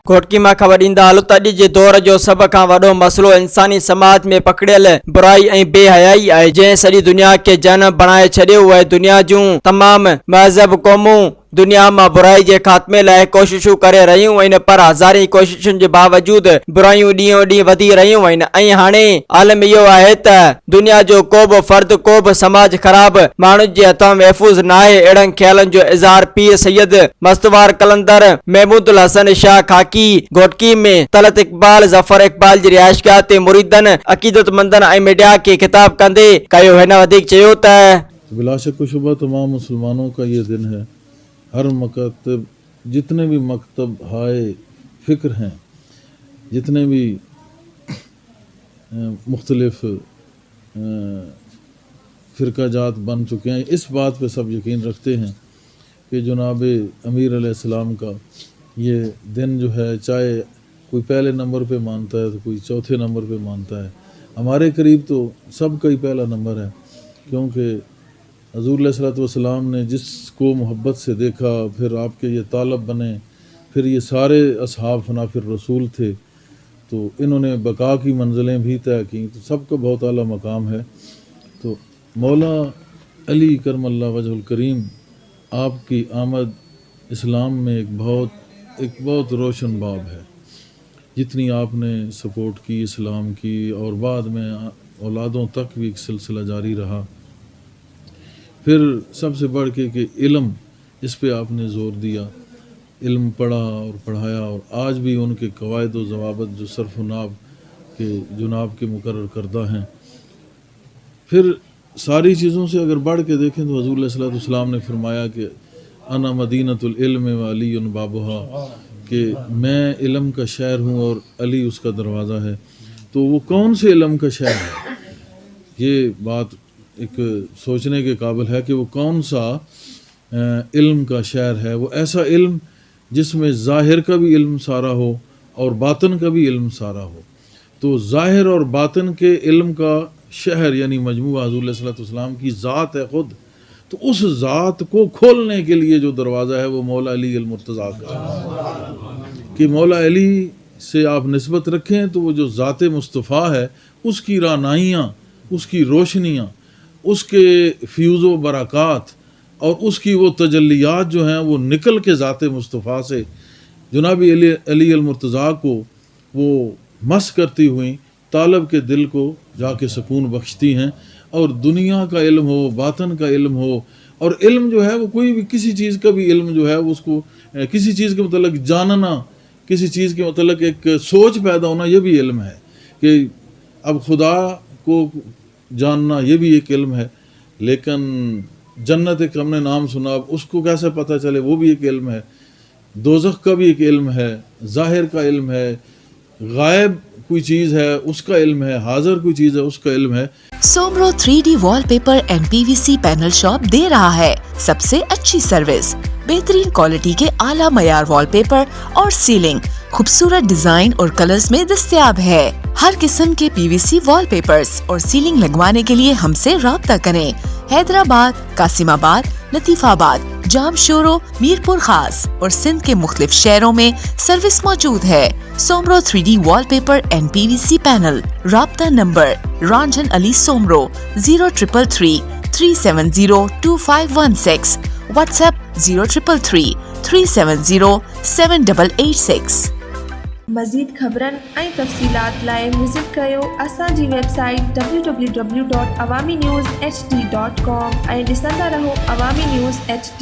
घोटकी मां ख़बर ॾींदा हलो त अॼु जे दौर जो सभ खां वॾो मसइलो इंसानी समाज में पकड़ियल बुराई ऐं बेहयाई आहे, जंहिं सॼी दुनिया खे जहन्नम बणाए छॾियो आहे। दुनिया जूं तमाम महज़ब क़ौमूं दुनिया मां बुराई जे ख़ात्मे लाइ कोशिशूं करे रहियूं आहिनि, पर हज़ारी कोशिशुनि जे बावजूद बुराइयूं ॾींहों ॾींहुं वधी रहियूं आहिनि। ऐं हाणे आलम इहो आहे त दुनिया जो को बि फर्द, को बि समाज ख़राब माण्हुनि जे हथां महफ़ूज़ न आहे। अहिड़नि ख़्यालनि जो इज़हार पीर सैयद मस्तवार कलंदर महमूदुल हसन शाह खाकी घोटकी में तलत इक़बाल ज़फ़र इक़बाल जी रिहाइशगाह ते मुरीदनि, अक़ीदतमंदनि ऐं मीडिया खे ख़िताब कंदे कयो। हिन वधीक चयो त बिला शक शुबा तमाम मुसलमानों का ये दिन है। हर मकतब, जितने भी मकतब हाय फ़िक्र हैं, जितने भी मुख्तलिफ फ़िरका जात बन चुके हैं, इस बात पे सब यकीन रखते हैं कि जनाब अमीर अलैहिस्सलाम का ये दिन जो है, चाहे कोई पहले नंबर पे मानता है तो कोई चौथे नंबर पे मानता है, हमारे करीब तो सब का ही पहला नंबर है। क्योंकि हज़ूर अलैहिस्सलाम ने जिसको मोहब्बत से देखा, फिर आपके ये तालब बने, फिर ये सारे असहाब फनाफिर रसूल थे, तो इन्होंने बका की मंजिलें भी तय की, तो सबका बहुत आला मकाम है। तो मौला अली करमल्ला वजहुल करीम आपकी आमद इस्लाम में एक बहुत रोशन बाब है। जितनी आपने सपोर्ट की इस्लाम की, और बाद में औलादों तक भी एक सिलसिला जारी रहा। फिर सबसे बढ़ के कि इल्म, इस पे आपने ज़ोर दिया, इल्म पढ़ा और पढ़ाया, और आज भी उनके कवायद व ज़वाबित जो सर्फ़ नाब के जुनाब के मुकर्रर करदा हैं। फिर सारी चीज़ों से अगर बढ़ के देखें तो हज़ूर अलैहिस्सलाम ने फरमाया कि अना मदीनतुल इल्म व अलीयुन बाबुहा, कि मैं इल्म का शहर हूँ और अली उसका दरवाज़ा है। तो वो कौन से इल्म का शहर है, ये बात एक सोचने के काबिल है कि वो कौन सा इल्म का शहर है। वो ऐसा इल्म जिसमें ज़ाहिर का भी इल्म सारा हो और बातिन का भी इल्म सारा हो। तो ज़ाहिर और बातिन के इल्म का शहर यानी मजमूआ हज़ूर अलैहिस्सलाम की ज़ात है खुद। तो उस ज़ात को खोलने के लिए जो दरवाज़ा है वो मौला अली अल मुर्तज़ा का, कि मौला अली से आप निस्बत रखें तो वो जो ज़ात मुस्तफ़ा है उसकी रानाइयाँ, उसकी रोशनियाँ, उसके फ्यूज़ व बरक़ात और उसकी वो तजल्लियात जो हैं वो निकल के ज़ात मुस्तफ़ा से जनाबी अली अल मुर्तज़ा को वो मस करती हुई तालब के दिल को जाके सुकून बख्शती हैं। और दुनिया का इल्म हो, बातन का इल्म हो, और इल्म जो है वो कोई भी किसी चीज़ का भी इल्म जो है उसको किसी चीज़ के मतलब जानना, किसी चीज़ के मतलब एक सोच पैदा होना, ये भी इल्म है। कि अब खुदा को जानना ये भी एक इल्म है। लेकिन जन्नत एक हमने नाम सुना, अब उसको कैसे पता चले, वो भी एक इल्म है। दोज़ख का भी एक इल्म है, ज़ाहिर का इल्म है, गायब कोई चीज़ है उसका इल्म है, हाज़िर कोई चीज़ है उसका इल्म है। Soomro 3D wallpaper and PVC panel shop दे रहा है सबसे अच्छी सर्विस, बेहतरीन क्वालिटी के आला मयार वॉलपेपर और सीलिंग खूबसूरत डिजाइन और कलर्स में दस्तयाब है। हर किस्म के PVC वॉलपेपर्स और सीलिंग लगवाने के लिए हमसे राब्ता करें। हैदराबाद, कासिमाबाद, लतीफाबाद, जामशोरो, मीरपुर खास और सिंध के मुख्तलिफ शहरों में सर्विस मौजूद है। Soomro 3D wallpaper and PVC panel. राब्ता नंबर रंजन अली सोमरो 0333 370 2516, व्हाट्सएप 0333 370 7886। मज़ीद ख़बरनि ऐं तफ़सीलात लाइ विज़िट कयो असांजी वेबसाइट www.awamiNewsHD.com ऐं ॾिसंदा रहो अवामी न्यूज़ HD।